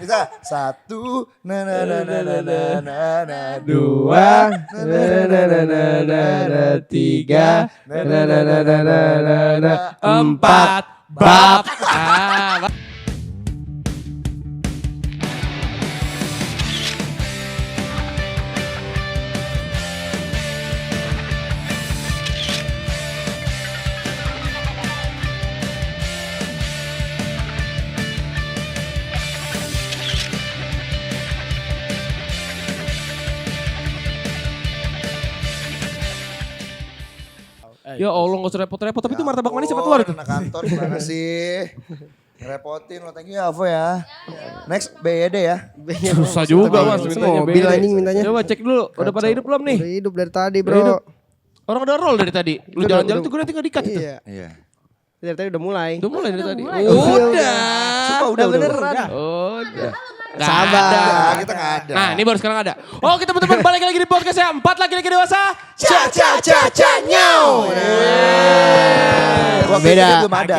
Bisa. 1, na na na na na na na na 2, 3, 4, bab. Ya Allah gak usah repot-repot. Tapi itu martabak manis apa telur itu? Anak kantor gimana sih? Ngerepotin lo, thank you Avo ya. Next BED ya. Susah juga mas mintanya mobil beda. anjing mintanya. Coba cek dulu, udah pada hidup belum nih? Udah hidup dari tadi Udah hidup. bro. Orang udah roll dari tadi. Lu Udah, jalan-jalan udah. tuh gue nanti gak di-cut itu. Iya. Iya. Dari tadi udah mulai. Udah mulai dari tadi. mulai. Udah. Sumpah udah beneran. Udah. Nggak Sabar. ada. Nah, kita gak ada. Nah ini baru sekarang ada. Oke teman-teman balik lagi di podcast ya. 4 laki-laki dewasa. Nyaw. Waktu Beda. itu belum ada.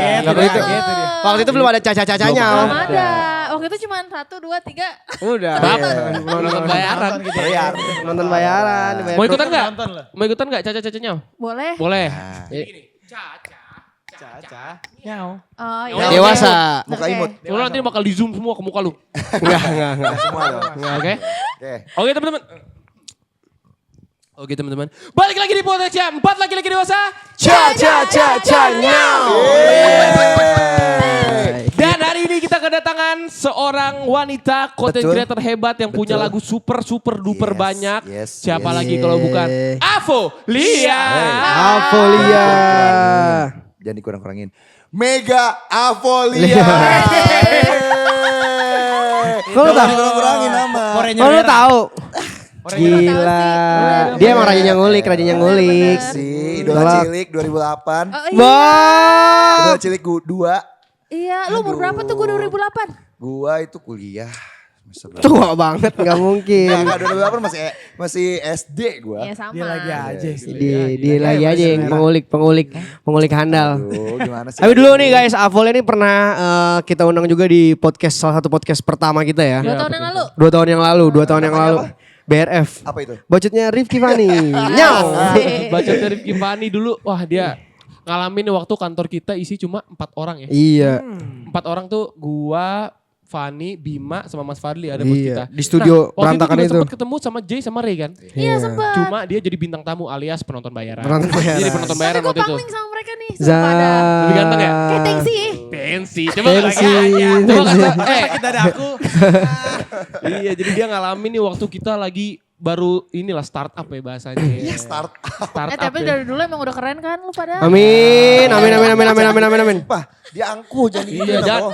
Waktu itu belum ada caca-cacanya. Belum ada. Waktu itu cuma 1, 2, 3. Udah. Bab. Iya. Nonton bayaran. Bayar. Nonton bayaran. dibayar Mau ikutan dulu. gak? Mau ikutan gak caca-cacanya? Boleh. Boleh. Oh Ya, iya. Dewasa. Muka Oke. imut. Soalnya nanti bakal di zoom semua ke muka lu. Enggak. Semua dong. Oke. Oke. Oke teman-teman. Oke teman-teman. Balik lagi di podcast ya. 4 laki-laki dewasa. Caca-cacanya. Dan hari ini kita kedatangan seorang wanita content Betul. creator hebat yang punya Betul. lagu super duper Yes, banyak. yes, Siapa yes. lagi kalau bukan Avo Lia. Avolia. Jangan dikurang-kurangin. Mega Avolia. Kok lu tahu? Dikurang-kurangin nama. Oh lu tahu? Tahu Gila. sih. Dia emang rajanya ngulik, rajanya ngulik. Si Idola Galak. Cilik 2008. Oh iya. Wah. Idola Cilik 2. Iya, lu umur berapa tuh? Gue 2008. Gua itu kuliah. Masa berapa? Tua banget, nggak mungkin. Enggak, 2008 masih SD gua. Iya sama. Dia lagi aja. Dia lagi aja yang pengulik handal. Aduh, gimana sih? Tapi dulu nih guys, Avol ini pernah kita undang juga di podcast, salah satu podcast pertama kita ya. 2 tahun yang lalu. 2 tahun yang lalu, 2 tahun yang Namanya lalu. BRF. Apa itu? Bacotnya Rifki Fani. Nyaw. Baca dari Kivani dulu. Wah dia ngalamin waktu kantor kita isi cuma 4 orang ya. Iya. 4 orang tuh gua, Fani, Bima sama Mas Fadli ada buat kita. Iya. Di studio waktu berantakan juga itu. sempat ketemu sama Jay sama Ray kan. Iya sempat. Cuma dia jadi bintang tamu alias penonton bayaran. Penonton bayaran. Jadi penonton Tapi bayaran gue waktu itu. pangling sama mereka nih. Za. Sumpah dah. Lebih ganteng ya? Kayak Tengsi. Pensi. Coba Pensi. lagi aja. Coba kata, Kita ada aku. iya jadi dia ngalamin nih waktu kita lagi baru inilah startup ya bahasanya. Iya, start. Startup Tapi ya. dari dulu emang udah keren kan lu pada. Amin. Wah, dia angkuh jadi Iya, gitu. jangan.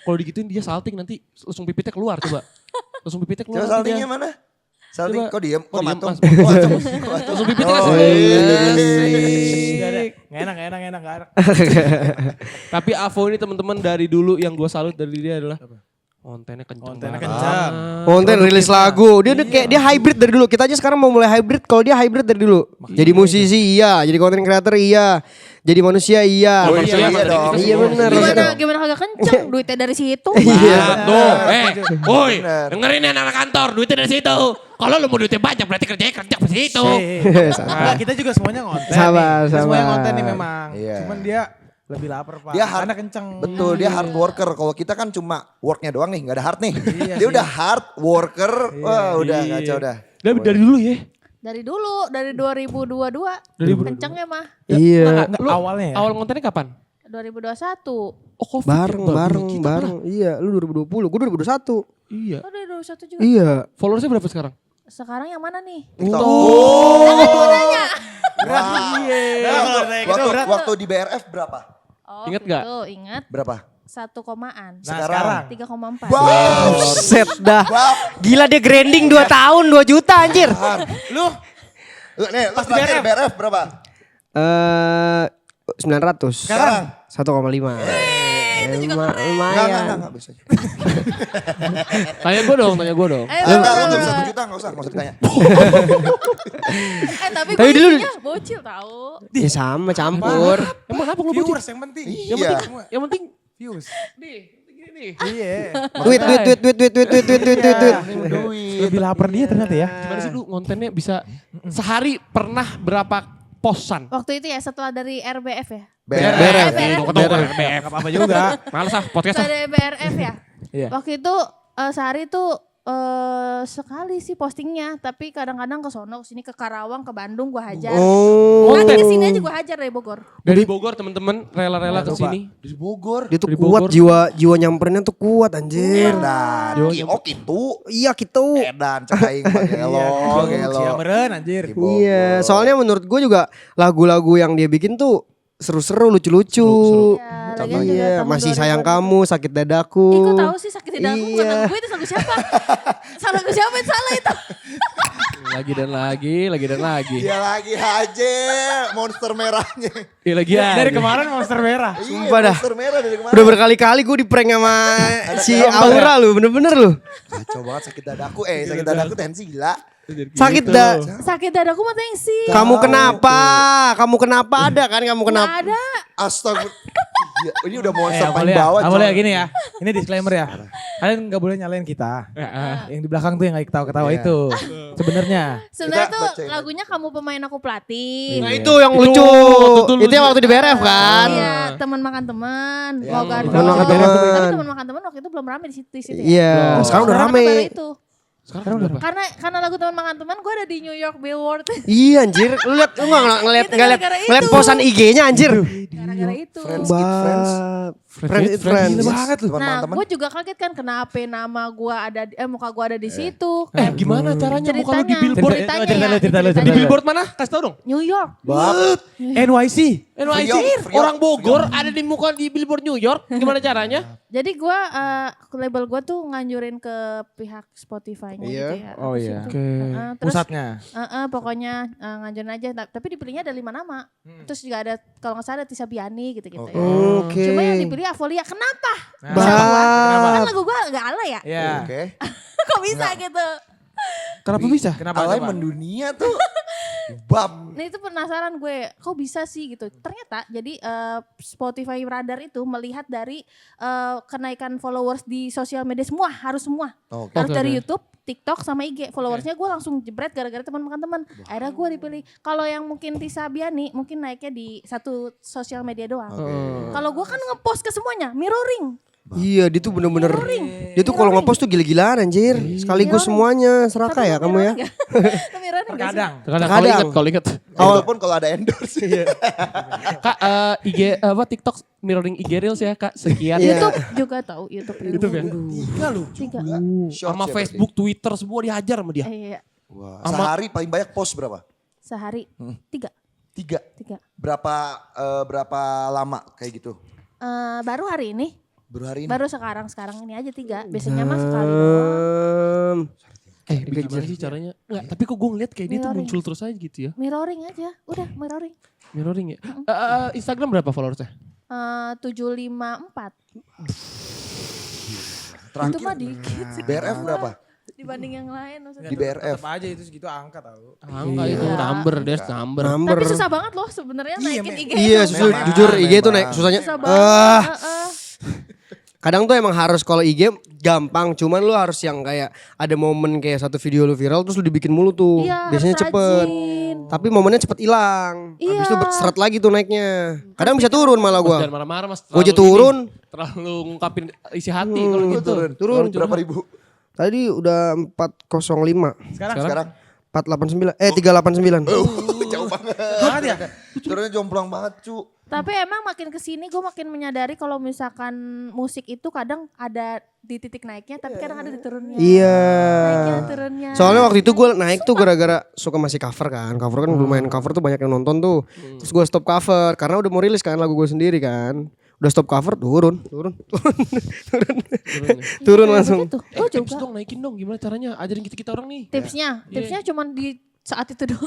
Kalau digituin dia salting nanti langsung pipitnya keluar coba. Langsung pipitnya keluar. Coba nanti saltingnya dia. mana? Salting, Coba. kok diem? Kok Kok diem, matung? Mas? Kok matung? Langsung pipitnya Oh, kasih. iya. Gak enak. Tapi Avo ini teman-teman dari dulu yang gue salut dari dia adalah kontennya kencang. Kontennya banget. kencang. Konten rilis lagu. Dia kayak dia hybrid dari dulu. Kita aja sekarang mau mulai hybrid. Kalau dia hybrid dari dulu. Jadi musisi iya, jadi konten creator iya, jadi manusia iya. Oh, Manusia iya dong. Iya benar. Gimana kagak kenceng duitnya dari situ. Iya. Tuh, woi, Bener. dengerin ya anak kantor, duitnya dari situ. Kalau lu mau duitnya banyak berarti kerja di situ. Enggak, kita juga semuanya konten. Sabar, nih. Kita semuanya sabar. konten nih memang. Iya. Cuman dia lebih lapar pak. Dia hard, Karena kenceng. Betul, dia hard worker. Kalau kita kan cuma worknya doang nih, gak ada hard nih. Iya Dia sih. udah hard worker. Wah, udah Iya. kacau dah. Dari dulu ya. Dari dulu, dari 2022. Kencengnya mah. Iya. Enggak, Lu awalnya ya. Awal kontennya kapan? 2021. Oh Covid. Bareng. Iya, lu 2020, gue 2021. Iya. Oh 2021 juga. Iya. Followersnya berapa sekarang? Sekarang yang mana nih? Oh. Berat. Waktu di BRF berapa? Oh, Ingat nggak? gitu, ingat. Berapa? 1 komaan. Nah sekarang. 3,4. Set dah. Gila dia grinding 2 tahun 2 juta anjir. Lu Nih, Pas pas di di BRF berapa? 900. Sekarang? 1,5. Lumayan. Enggak, bisa. Tanya gue dong. Enggak, lu bisa 1 juta, enggak usah ditanya. Tapi Tapi gue dulu- isinya bocil tahu. Ya sama campur. Emang apa lu bocil? viewers yang penting. Iya. Yang penting Views. Ini nih. Iya. Tweet. Lebih lapar dia ternyata ya. Gimana sih lu ngontennya bisa sehari pernah berapa posan? Waktu itu ya setelah dari RBF ya. BRF. Gak apa-apa juga. Males ah podcast ah. Setelah dari BRF ya. Iya. Waktu itu sehari tuh sekali sih postingnya, tapi kadang-kadang ke sono kesini ke Karawang ke Bandung gua hajar. Oh. Nanti kesini aja gua hajar dari Bogor. Dari Bogor teman-teman rela-rela ke sini. Di Bogor. Dia tuh Di kuat, Bogor. jiwa nyamperinnya tuh kuat anjir. Edan. Oh gitu. Iya gitu. Edan cek aing mah gelo, gelo. Sia meren anjir. Di Bogor. Iya, soalnya menurut gue juga lagu-lagu yang dia bikin tuh seru-seru, lucu-lucu. Iya, lagian juga Iya, tahun masih 2000. sayang kamu, sakit dadaku. Ih, kok tahu sih sakit tidak aku bukan Iya. lagu gue itu lagu siapa? Salah lagu siapa yang salah itu? Lagi dan lagi. Dia lagi aja monster merahnya. Iya lagi ya. Dari kemarin monster merah. Sumpah dah. Monster merah dari kemarin. Udah berkali-kali gue di prank sama si Aura lu, bener-bener lu. Kacau banget sakit dadaku. Sakit dadaku tensi gila. Sakit Gitu. Sakit dadaku mah tensi. Kamu kenapa? Kamu kenapa ada kan? Kamu Nggak kenapa? ada. Astagfirullah. Iya, ini udah monster Gak paling boleh ya, bawah. gak boleh ya coy. gini ya. Ini disclaimer ya. Kalian gak boleh nyalain kita. Yang di belakang tuh yang lagi ketawa-ketawa Iya. itu. Sebenarnya. Sebenarnya Kita tuh bacain. lagunya kamu pemain aku pelatih. Nah itu yang Itu, lucu. itu Itu yang waktu di BRF kan? Iya, teman makan teman. Ya, Mau gak teman makan teman. Tapi teman makan teman waktu itu belum rame di situ ya. Iya, sekarang udah Sekarang rame. baru itu. Sekarang berapa? Karena lagu teman makan teman gue ada di New York Billboard. Iya anjir, lu liat lu nggak ngeliat Itu gara-gara ngeliat itu. posan IG-nya anjir. Gara-gara itu. Friends with friends. Friends with friends. Gila banget lu. Teman-teman. Gue juga kaget kan kenapa nama gue ada muka gue ada di situ. Gimana caranya muka lu di Ceritanya, billboard? ceritanya Cerita ya, lu, cerita lu, Di cerita lu. billboard mana? Kasih tau dong. New York. Bab. NYC. NYC, Free orang Bogor ada di muka di billboard New York. Gimana caranya? Jadi gue label gue tuh nganjurin ke pihak Spotify-nya Iya. gitu ya. Oh iya. Terus Pusatnya. pokoknya nganjurin aja. Tapi dipilihnya ada 5 nama. Terus juga ada kalau nggak salah ada Tisa Biani gitu-gitu ya. Oke. Cuma yang dipilih Avolia. Kenapa? Nah. Bisa gua? Bab. Kan lagu gue gak ala ya? Iya. Oke. Kok bisa gitu? Kenapa bisa? Kenapa? Alay coba? mendunia tuh. Bab. Nah itu penasaran gue, kok bisa sih gitu. Ternyata jadi Spotify Radar itu melihat dari kenaikan followers di sosial media semua, harus semua. Oke. Harus Oke, dari oke. YouTube, TikTok sama IG. Followersnya gue langsung jebret gara-gara teman makan teman. Akhirnya gue dipilih. Kalau yang mungkin Tisa Biani mungkin naiknya di satu sosial media doang. Kalau gue kan ngepost ke semuanya, mirroring. Iya, dia tuh bener-bener. Dia tuh kalau ngepost tuh gila-gilaan anjir. Sekaligus semuanya serakah ya kamu ya. Mirroring gak sih? Terkadang. Terkadang kalau inget. Walaupun kalau ada endorse. Kak, IG TikTok mirroring IG Reels ya Kak, sekian. Iya. YouTube juga tahu, YouTube. YouTube ya? Tiga. Sama Facebook, Twitter semua dihajar sama dia. Iya. Wah, sehari paling banyak post berapa? Sehari 3. 3. Berapa lama kayak gitu? Baru hari ini. Baru hari ini. Baru sekarang ini aja 3. Biasanya mah sekali doang. Gimana sih caranya? Enggak, tapi kok gue ngeliat kayak dia tuh Mirroring. muncul terus aja gitu ya. Mirroring aja, udah mirroring. Mirroring ya. Instagram berapa followersnya? 754. Terakhir. Itu mah dikit sih. BRF berapa? Dibanding yang lain maksudnya. Di BRF. Tetap aja itu segitu angka tau. Angka itu number, there's number. Number. Tapi susah banget loh sebenarnya naikin IG. Iya, itu. jujur IG tuh naik susahnya. Susah banget. Kadang tuh emang harus kalau IG gampang, cuman lu harus yang kayak ada momen kayak satu video lu viral terus lu dibikin mulu tuh. Iya, Biasanya harus cepet. rajin. Tapi momennya cepet hilang. Habis itu Iya. seret lagi tuh naiknya. Kadang bisa turun malah Jangan gua. marah-marah Mas. Gua aja Terlalu turun. ini, Terlalu ngungkapin isi hati kalau gitu. Turun. Berapa ribu? Tadi udah 405. Sekarang? 489. 389. Jauh banget. Banget ya? Turunnya jomplang banget cu. Tapi emang makin kesini gue makin menyadari kalau misalkan musik itu kadang ada di titik naiknya tapi kadang ada di turunnya. Iya. Naiknya turunnya. Soalnya waktu itu gue naik tuh gara-gara suka masih cover kan. Cover kan lumayan cover tuh banyak yang nonton tuh. Terus gue stop cover karena udah mau rilis kan lagu gue sendiri kan. Udah stop cover turun langsung. Begitu. Gue Tips juga. dong, naikin dong. Gimana caranya? Ajarin kita orang nih. Tipsnya cuma di saat itu doang.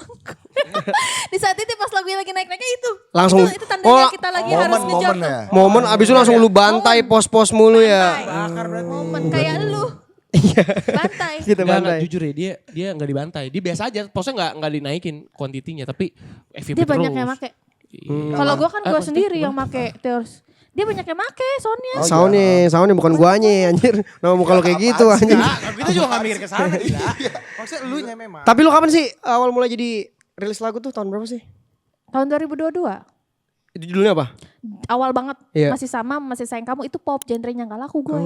Di saat itu pas lagu lagi naik-naiknya itu. Langsung. Itu tandanya Oh, kita lagi harus ngejar Momen ya. Momen abis itu langsung lu bantai pos-pos mulu ya. Bakar berarti. momen kayak lu. Bantai. Kita Enggak, bantai. jujur ya dia nggak dibantai. Dia biasa aja. Posnya nggak dinaikin kuantitinya, tapi FYP Dia banyak terus. yang make. Iya. Kalau gue kan gue Maksudnya sendiri gimana? yang make terus. Dia banyak yang make soundnya. Soundnya bukan guanya anjir. Nama muka lo kayak gitu anjir. Enggak, kita juga gak mikir ke sana gila. Maksudnya elunya memang. Tapi lu kapan sih awal mulai jadi rilis lagu tuh tahun berapa sih? Tahun 2022. Itu judulnya apa? Awal banget. Iya. Masih sayang kamu itu pop, genrenya gak laku gue.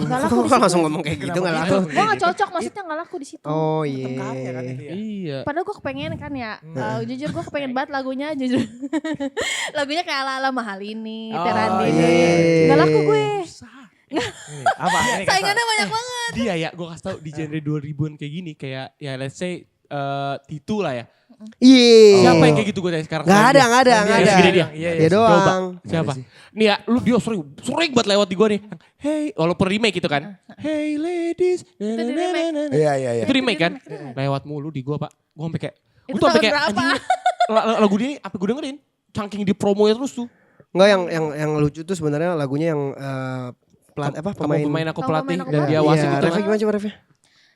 Gak laku di Kok situ. langsung ngomong kayak gitu enggak laku? Gue gak cocok, maksudnya gak laku di situ. Oh Kaya kan iya. itu ya. Iya. Padahal gue kepengen kan ya, jujur gue kepengen banget lagunya, jujur. Lagunya kayak ala-ala mahal ini, Terandi. iya. Gak laku gue. Ini, apa? Ini Saingannya banyak banget. Dia ya, gue kasih tau di genre 2000-an kayak gini, kayak ya let's say Titu lah ya. Iya. Siapa yang kayak gitu gue tanya sekarang? Enggak ada, Selain enggak ada, dia? enggak Yang ada. segede dia. Dia doang. Coba, siapa? Nih ya, lu dia sering banget lewat di gue nih. Hey, walaupun remake gitu kan. Hey ladies. Itu di remake. Iya. Itu remake kan? Lewat mulu di gue pak. Gue sampai kayak, Itu gue tuh sampai tahun kayak berapa? anjing, lagu dia apa gue dengerin. Cangking di promonya terus tuh. Enggak yang lucu tuh sebenarnya lagunya yang Pemain aku Kamu pelatih pemain aku dan pelatih. dia wasit Iya, itu. refnya gimana coba refnya?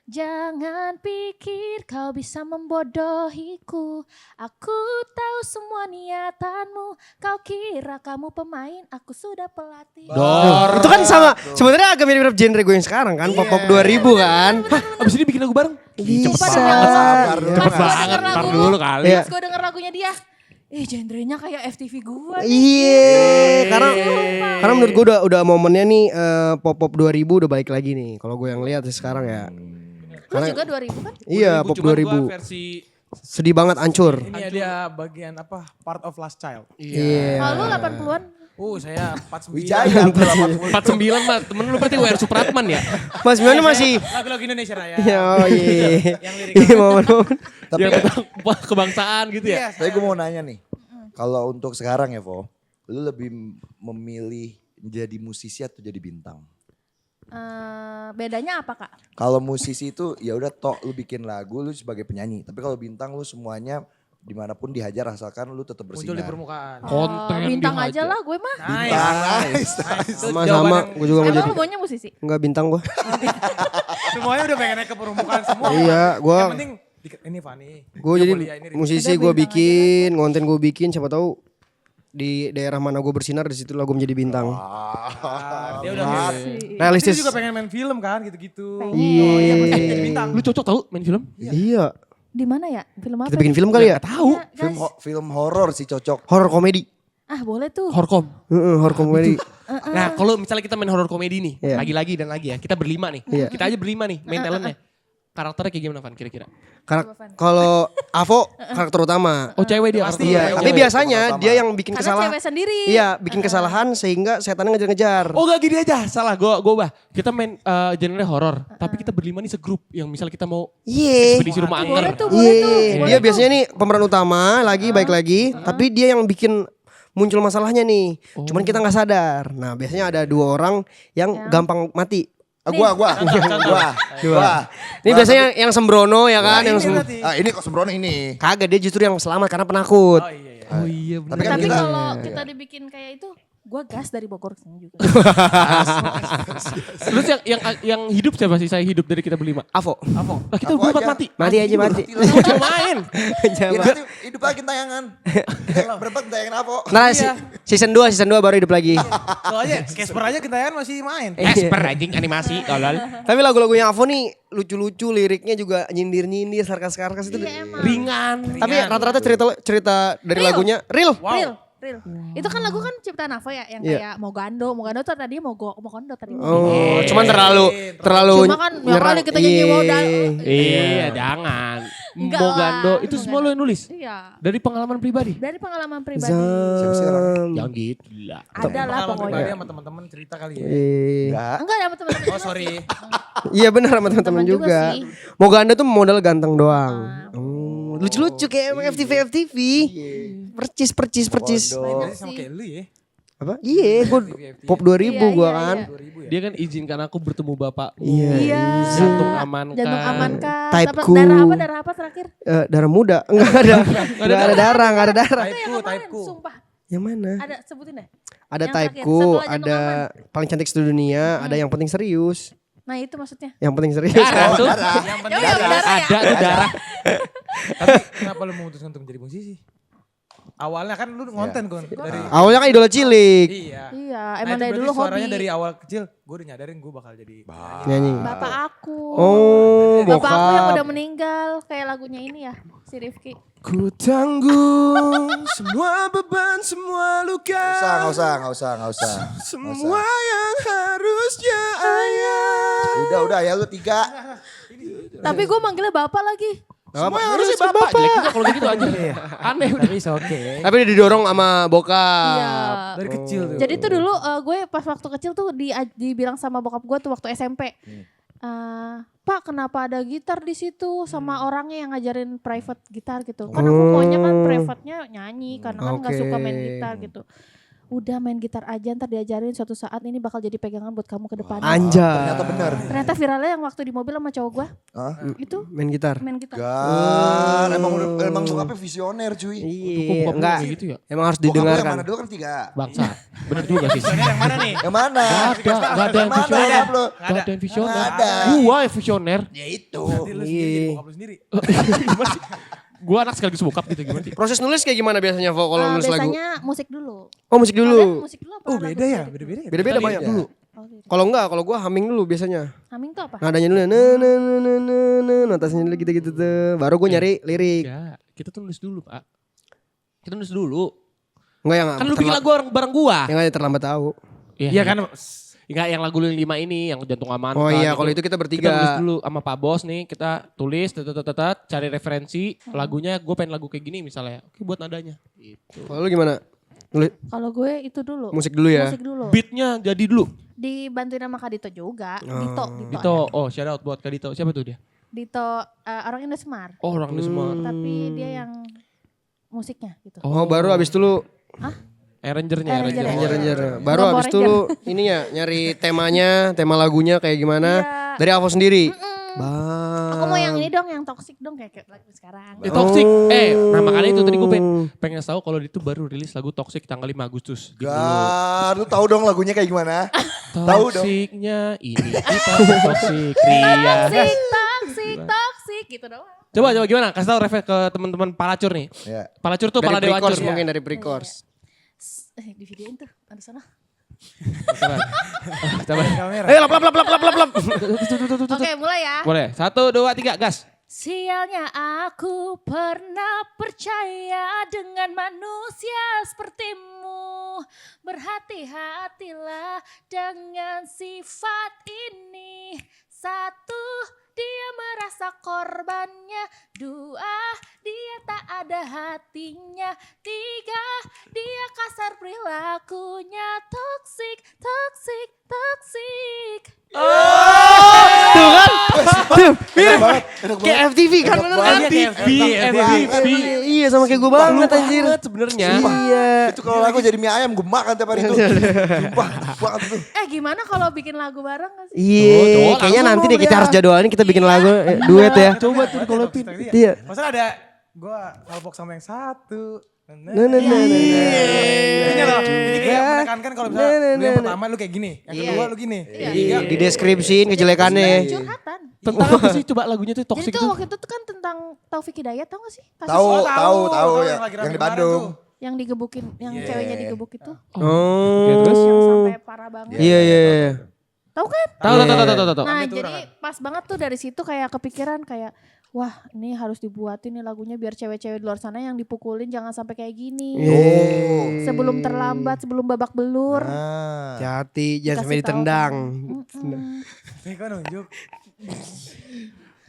Jangan pikir kau bisa membodohiku. Aku tahu semua niatanmu. Kau kira kamu pemain, aku sudah pelatih. Dor. Itu kan sama sebenarnya agak mirip-mirip genre gue yang sekarang kan, pop-pop 2000 kan. Abis ini bikin lagu bareng? Bisa. Sabar. Cepet Pas gua banget, denger ntar lagu, dulu kali. Iya. Pas gue denger lagunya dia, genrenya kayak FTV gue nih. Iya, karena menurut gue udah momennya nih pop-pop 2000 udah balik lagi nih. Kalau gue yang lihat sekarang ya. Lu juga 2000 kan? Iya, pop Cuman 2000. gua versi Sedih banget hancur. Ini ya dia bagian apa? Part of Last Child. Iya. Kalau lu 80-an, Saya 49. Wijaya hampir 80. 49 mah temen lu berarti WR Supratman ya? Mas Mion masih Lagu-lagu Indonesia Raya. oh iya. Yang lirik. Iya, momen-momen. Tapi Yang tentang kebangsaan gitu ya? Tapi gue mau nanya nih. Kalau untuk sekarang ya, Vo, lu lebih memilih jadi musisi atau jadi bintang? bedanya apa kak? Kalau musisi itu ya udah tok lu bikin lagu lu sebagai penyanyi. Tapi kalau bintang lu semuanya dimanapun dihajar asalkan lu tetap Muncul di bersinar. permukaan. Konten Bintang aja dihajar. lah gue mah. Bintang, nice. Sama-sama, gue juga mau Emang jadi. lu maunya musisi? Enggak bintang gue. Semuanya udah pengen naik ke permukaan semua. Iya, gue Yang penting ini Fani. gue jadi musisi, gue bikin konten, gue bikin, siapa tahu di daerah mana gue bersinar di situ lah gue menjadi bintang. Dia udah Realistis. Dia juga pengen main film kan gitu-gitu. Iya. Oh iya pasti jadi bintang. Lu cocok tau main film? Iya. Di mana ya? Film apa? Kita bikin film kali ya? Tahu. Film film horor sih cocok. Horror komedi. Ah boleh tuh. Horkom. Horror komedi. Nah kalau misalnya kita main horror komedi nih, Iya. lagi-lagi dan lagi ya, kita berlima nih. Iya. Kita aja berlima nih, main talentnya. Karakternya kayak gimana Van kira-kira? Kalau Avo karakter utama. Oh cewek dia pasti. Iya, tapi biasanya dia yang bikin Karena kesalahan. cewek sendiri. Iya, bikin kesalahan sehingga setannya ngejar-ngejar. Oh gak gini aja, salah gue ubah. Kita main genre horor, tapi kita berlima nih segrup yang misal kita mau Iya. ekspedisi rumah Boleh angker. tuh, boleh tuh. Iya, dia biasanya nih pemeran utama lagi baik lagi, tapi dia yang bikin muncul masalahnya nih. Cuman kita nggak sadar. Nah, biasanya ada 2 orang yang gampang mati. Gua. Ini biasanya yang sembrono ya kan, yang Ini kok sembrono ini. kagak, dia justru yang selamat karena penakut. Oh iya iya. Oh iya bener. Tapi kan Tapi kita kalau kita dibikin kayak itu, gue gas dari Bogor kesini juga. Terus yang hidup siapa sih? Saya hidup dari kita berlima. Avo. Lah kita Aku berempat aja. mati. Mati aja mati. Cuma main. Ya, nanti hidup lagi tayangan. Berempat tayangan apa? Nah, season 2 baru hidup lagi. Soalnya Casper aja kentayan masih main. Esper anjing animasi tolol. Tapi lagu-lagunya Avo nih lucu-lucu, liriknya juga nyindir-nyindir, sarkas-sarkas itu. Ringan. Tapi rata-rata cerita dari lagunya real. Real. Itu kan lagu kan ciptaan Avo ya, yang Iya. kayak mau gando tuh tadi mau kondo tadi. Oh, cuman terlalu Cuma kan ya kali kita nyanyi mau Iya, jangan. Enggak Mau lah, gando itu semua lo yang nulis. Iya. Dari pengalaman pribadi. Dari pengalaman pribadi. Jangan gitu lah. Ada lah Pengalaman pokoknya. pribadi sama teman-teman cerita kali ya. Enggak. Enggak ada sama teman-teman. Oh sorry. Iya benar sama teman-teman Teman juga juga. sih. Moga Anda tuh modal ganteng doang. Lucu-lucu kayak emang FTV. Percis. Jadi sama kayak lu ya. Apa? Iya, gua pop 2000 gua kan. 2000 ya. Dia kan izinkan aku bertemu bapakmu. Iya. Jantung amankan. Jantung amankan. Typeku. Darah apa terakhir? Darah muda. Enggak ada darah. Typeku. Sumpah. Yang mana? Ada sebutin deh. Ada Yang typeku, terakhir. Setelah jantung ada paling cantik sedunia, ada yang penting serius. Nah itu maksudnya. Yang penting serius. Darah tuh. Yang penting Ya, darah ya. Ada tuh darah. Tapi kenapa lu memutuskan untuk menjadi musisi? awalnya kan lu ngonten kan dari Awalnya kan idola cilik. iya. Iya, Nah, emang itu dari berarti dulu suaranya hobi. dari awal kecil gue udah nyadarin gue bakal jadi Nyanyi. Bapak aku. Oh, Bapak aku yang bokap. udah meninggal. Kayak lagunya ini ya, si Rifki. Ku tanggung semua beban, semua luka. Nggak usah. Semua yang harusnya ayah. Udah ya lu 3. Tapi gue manggilnya Bapak lagi. Semua yang harusnya bapak. Jelek juga kalau gitu aja. Aneh udah. tapi oke. Tapi dia didorong sama bokap. Iya. Dari kecil tuh. Jadi tuh dulu gue pas waktu kecil tuh dibilang sama bokap gue tuh waktu SMP. Pak kenapa ada gitar di situ sama orangnya yang ngajarin private gitar gitu. Kan aku maunya kan private-nya nyanyi karena kan gak Oke. suka main gitar gitu. Udah main gitar aja ntar diajarin suatu saat ini bakal jadi pegangan buat kamu ke depannya. Anjay. Ternyata benar. Ternyata viralnya yang waktu di mobil sama cowok gue Hah? itu Main gitar. main gitar. Gan, emang bokapnya visioner cuy. Iya, enggak. Kayak gitu ya. Emang harus Bokap lu yang mana didengarkan. dulu kan 3. Bangsa. Bener juga sih. Yang mana nih? Yang mana? Gak ada yang Mana visioner. bokap lu? Gak ada yang visioner. Nggak ada. Gua yang visioner. Ya itu. Nanti lu sendiri jadi bokap lu sendiri. Gimana sih? Gua anak sekaligus bokap gitu gimana sih? Proses nulis kayak gimana biasanya Vo kalau nulis lagu? Biasanya musik dulu. Oh musik Kalian dulu. musik dulu apa Oh lagu beda ya? sendiri? Beda-beda ya? Beda-beda banyak dulu. Oh, beda. Kalau enggak, kalau gua humming dulu biasanya. Humming tuh apa? Nadanya dulu notasnya dulu gitu-gitu tuh. Baru gua nyari lirik. Ya, kita tuh nulis dulu, Pak. Kita nulis dulu. Enggak yang Kan lu bikin lagu bareng gua. yang terlambat tahu. Iya kan. Enggak yang lagu 5 ini yang jantung aman. Oh iya, kalau itu kita Kita nulis bertiga. dulu sama Pak Bos nih, kita tulis, cari referensi lagunya. Gue pengen lagu kayak gini misalnya, oke buat nadanya. Gitu. Kalau lu gimana? Nulis Kalau gue itu dulu. musik dulu ya. Musik dulu. Beatnya jadi dulu. Dibantuin sama Kak Dito juga. Dito. Dito, oh shout out buat Kak Dito. Siapa tuh dia? Dito orang Indosemar. Oh orang itu semua. Tapi dia yang musiknya gitu. Oh, baru abis itu lu Arrangernya. Ranger. Baru Power abis itu lu ininya nyari temanya, tema lagunya kayak gimana. Iya. Dari Avo sendiri. Aku mau yang ini dong, yang toxic dong kayak lagu sekarang. Toxic. Nah makanya itu tadi gue pengen tahu kalau itu baru rilis lagu Toxic tanggal 5 Agustus. Gitu. Gan, lu tahu dong lagunya kayak gimana? Tahu dong. Toksiknya ini kita toxic Ria. Toxic gitu doang. Coba gimana? Kasih tahu refleks ke teman-teman Palacur nih. Ya. Palacur tuh Pala Dari Dewa pre-course Hancur. mungkin dari pre-course. Di videoin tuh, ada sana. Coba. Kamera. Ayo lap. Oke, mulai ya. Boleh. 1, 2, 3, gas. Sialnya aku pernah percaya dengan manusia sepertimu. Berhati-hatilah dengan sifat ini. 1, dia merasa korbannya. 2, dia tak ada hatinya. 3, dia kasar perilakunya. Toxic. Tuh kan? Tuh, mirip. Enak Kayak banget. FTV kan? Enak banget. MTV. Iya sama kayak gue banget anjir. Sebenarnya. Iya. Itu kalau lagu jadi mie ayam gue makan tiap hari itu. Sumpah, banget tuh. Gimana kalau bikin lagu bareng gak sih? Iya, kayaknya nanti deh kita harus jadwalin kita bikin lagu duet ya. Coba tuh kolopin. Iya. Masa ada gue ngalpok sama yang satu. Nah. Ini loh. Jadi kayak menekankan kalau misalnya lu yang pertama lu kayak gini. Yang kedua lu gini. Yang ketiga. Di deskripsiin kejelekannya. Curhatan. Tentang apa sih coba lagunya tuh Jadi Toxic tuh tuh? waktu itu tuh kan tentang Taufik Hidayat, tau gak sih? Kasus Tahu tahu, yang lagi rame yang di kemarin Bandung. tuh. yang digebukin, yang ceweknya digebuk itu. Oke, terus? Yang sampai parah banget. Iya. Tahu kan? Tahu. Nah, itu jadi pas banget tuh dari situ kayak kepikiran kayak wah, ini harus dibuatin nih lagunya biar cewek-cewek di luar sana yang dipukulin jangan sampai kayak gini. Oh. Sebelum terlambat, sebelum babak belur. Nah. Hati, jangan sampai Dikasih tahu ditendang. kan. Nih kan nunjuk.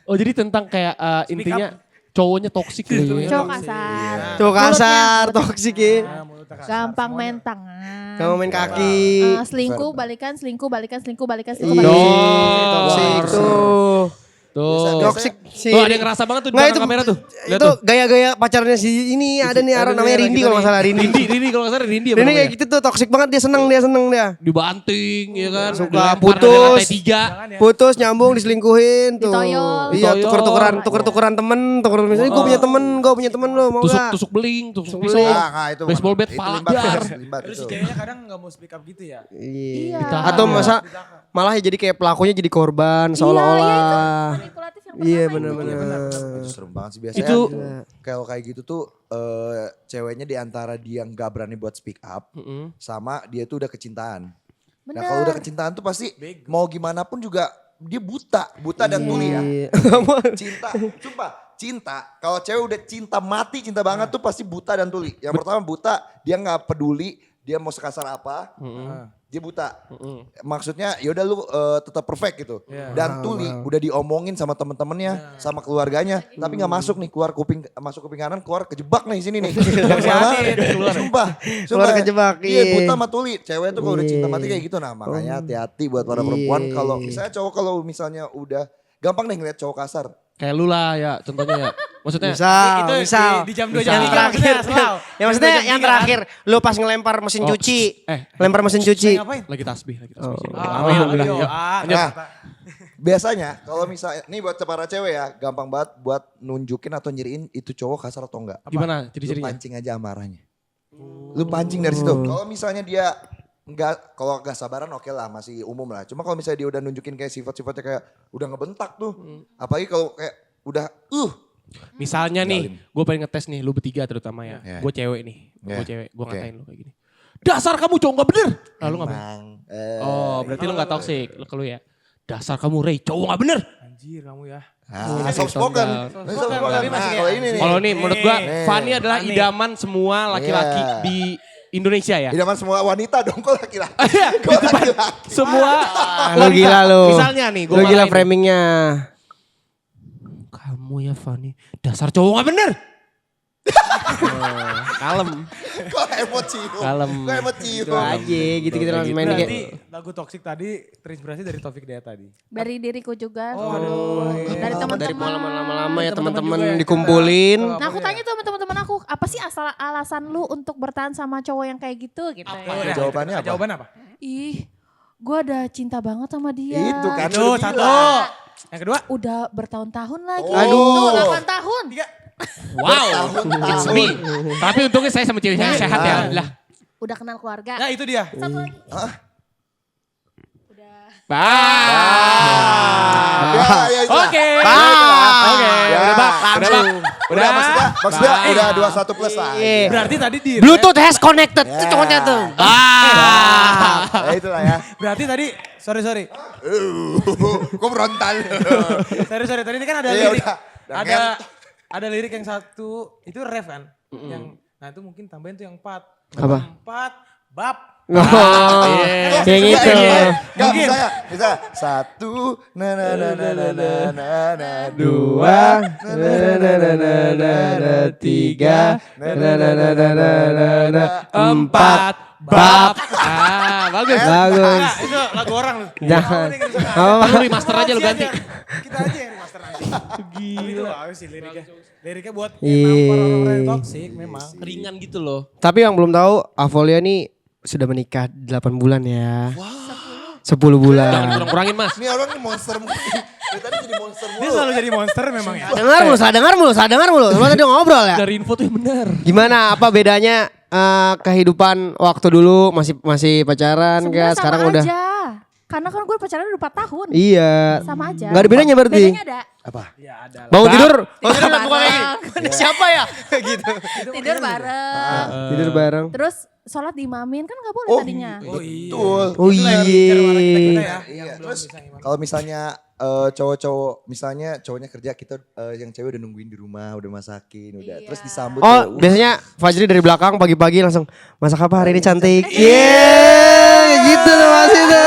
Oh jadi tentang kayak intinya cowoknya toksik gitu ya. Cowok kasar. Cowok kasar, Mulutnya toksik ya. Nah, mulutnya kasar gampang semuanya. main tangan. Kamu main kaki. Selingkuh, balikan, selingkuh, balikan, selingkuh, balikan, Iya, selingkuh, balikan. toksik tuh. Tuh. Toksik sih. Tuh ada yang ngerasa banget tuh di Nggak, belakang kamera tuh. Lihat Itu tuh. gaya-gaya pacarnya si ini ada nih orang namanya Rindi kalau nggak salah Rindi. Rindi kalau nggak salah Rindi apa Rindi kayak namanya? gitu tuh toksik banget dia seneng dia. Dibanting ya kan. Suka Dilempar putus. dari lantai 3. Jangan ya. Putus nyambung diselingkuhin tuh. Ditoyol. Iya Ditoyol. tuker-tukeran temen. Misalnya gue punya temen lo mau gak? Tusuk beling, tusuk Tusuk pisau. beling. Nah, itu Baseball bat, itu pala limbat, dar. limbat Terus itu. si ceweknya kadang gak mau speak up gitu ya. Iya. Iya. Atau masa malah jadi kayak pelakunya jadi korban Iya, seolah-olah. manipulatif yang Iya pertama itu. benar-benar. Itu serem banget sih biasanya. Itu- Kalau kayak gitu tuh ceweknya di antara dia nggak berani buat speak up sama dia tuh udah kecintaan. Nah kalau udah kecintaan tuh pasti mau gimana pun juga dia buta dan tuli ya. Iya. Cinta, sumpah cinta. Kalau cewek udah cinta mati, cinta banget tuh pasti buta dan tuli. Yang pertama buta, dia nggak peduli dia mau sekasar apa, dia buta. Maksudnya yaudah lu tetap perfect gitu. Dan tuli udah diomongin sama temen-temennya, sama keluarganya, tapi nggak masuk nih keluar kuping, masuk kuping kanan keluar kejebak nih sini nih. Sumpah, Keluar kejebak, Iya iya. buta sama tuli. Cewek tuh kalau udah cinta mati kayak gitu, nah makanya hati-hati buat para perempuan kalau misalnya cowok kalau misalnya udah gampang deh ngeliat cowok kasar. Kayak lu lah ya contohnya ya. Maksudnya Misal. Di jam 2 Yang jam 3 terakhir. Ya maksudnya jam yang 3 terakhir. Lu pas ngelempar mesin cuci. Lempar mesin cuci. Ngapain? lagi tasbih. Alhamdulillah. Nah, biasanya kalau misalnya, nih buat para cewek ya, gampang banget buat nunjukin atau nyiriin itu cowok kasar atau enggak. Gimana Lu ciri-cirinya? pancing aja amarahnya. Lu pancing dari situ. Kalau misalnya dia kalau nggak sabaran oke lah, masih umum lah. Cuma kalau misalnya dia udah nunjukin kayak sifat-sifatnya kayak udah ngebentak tuh. Apalagi kalau kayak udah Misalnya nih, gue pengen ngetes nih, lu bertiga terutama ya. Yeah. Gue cewek nih, gue Yeah. cewek, gue Oke. ngatain lu kayak gini. Dasar kamu cowok gak bener. Lalu ngapain? Emang, Oh berarti lu gak toxic, ke lu ya. Dasar kamu Ray, cowok gak bener. Anjir kamu ya. soft spoken. Soft spoken, tapi masih Kalau ini nih. Kalau nih menurut gue, Nih. Fanny adalah Fanny. idaman semua laki-laki Iya. di Indonesia ya. Idaman semua wanita dong, kok laki-laki. Iya, Kok laki-laki. Semua Lu gila lu. Misalnya nih, gue Lu gila framingnya. Kamu ya Fanny, dasar cowok gak bener. Kalem. Kok emosi? Kalem. Kok emosi? Itu aja gitu-gitu langsung main kayak. Berarti lagu Toxic tadi terinspirasi dari Taufik Dea tadi. Dari diriku juga. Dari Dari teman-teman. pengalaman lama-lama ya Teman-teman teman-teman juga ya. dikumpulin. Nah aku tanya tuh sama teman-teman aku, apa sih alasan lu untuk bertahan sama cowok yang kayak gitu gitu ya. Jawabannya apa? Jawaban apa? Ih, gue ada cinta banget sama dia. Itu kan. Itu udah satu. bilang. Yang kedua? Udah bertahun-tahun lagi. Aduh. Tuh, 8 tahun. Wow, it's me. Tapi untungnya saya sama cewek saya sehat ya. Lah. Udah kenal keluarga. Nah itu dia. Satu lagi. Udah. Ya, itulah. Oke. Oke. Ya, Udah bak. Udah bak. Udah maksudnya udah 21 plus lah. Iya. Berarti tadi di Bluetooth has connected. Itu cowoknya tuh. Ya itulah ya. Berarti tadi sorry. Kok berontal? Sorry. Tadi ini kan ada Iya, lirik. udah. Ada lirik yang satu itu ref kan. Yang nah itu mungkin tambahin tuh yang 4. Apa? 4 bab. Oh, yang itu. Gak bisa. 1 na na na na na na na na 2 na na na na na 3 na na na na na na na 4 bab. Bagus. Bagus. Nah, itu lagu orang lu. Jangan. Lu remaster aja lu ganti. Kita aja yang remaster nanti. Tapi itu bagus sih liriknya. Liriknya buat Iya. nampar orang-orang yang toxic memang. Ringan gitu loh. Tapi yang belum tahu Avolia nih sudah menikah 8 bulan ya. 10 bulan. Jangan kurang-kurangin mas. Ini orang nih monster mulu. Dari tadi jadi monster mulu. Dia selalu jadi monster memang ya. Dengar mulu. Lu tadi ngobrol ya. Dari info tuh yang benar. Gimana apa bedanya kehidupan waktu dulu masih pacaran Sebenarnya kan sekarang sama udah. aja. Karena kan gue pacaran udah 4 tahun. Iya. Sama aja. Gak ada bedanya berarti. Bedanya ada. Apa? Ya ada lah. Bangun tidur Bareng. siapa ya? Gitu. Tidur bareng. Tidur bareng. Terus sholat diimamin kan gak boleh tadinya. Oh iya. Betul. Oh Itulah yang iya. bicara orang kita ya. Iya, terus kalau misalnya cowok-cowok, misalnya cowoknya kerja, kita yang cewek udah nungguin di rumah, udah masakin, udah. Iya. Terus disambut. Oh, biasanya Fajri dari belakang pagi-pagi langsung masak apa hari ini cantik. Yeay, gitu loh Mas itu.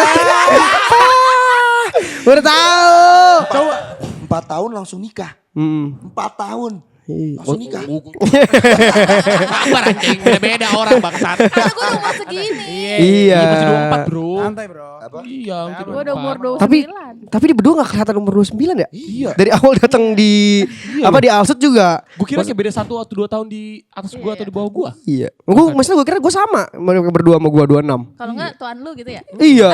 Udah tahu. Coba 4 tahun langsung nikah. 4 tahun. Iya. Langsung nikah. Sabar anjing, beda-beda orang bangsat. Karena gue udah umur segini. Iya. Masih 24 bro. Santai bro. Apa? Iya mungkin Gue udah umur 29. Tapi di berdua gak kelihatan umur 29 ya? Iya. Dari awal datang di di Alsut juga. Gue kira kayak beda 1 atau 2 tahun di atas gue atau di bawah gue. Iya. Maksudnya gue kira gue sama. Mereka berdua sama gue 26. Kalau enggak tuan lu gitu ya. Iya.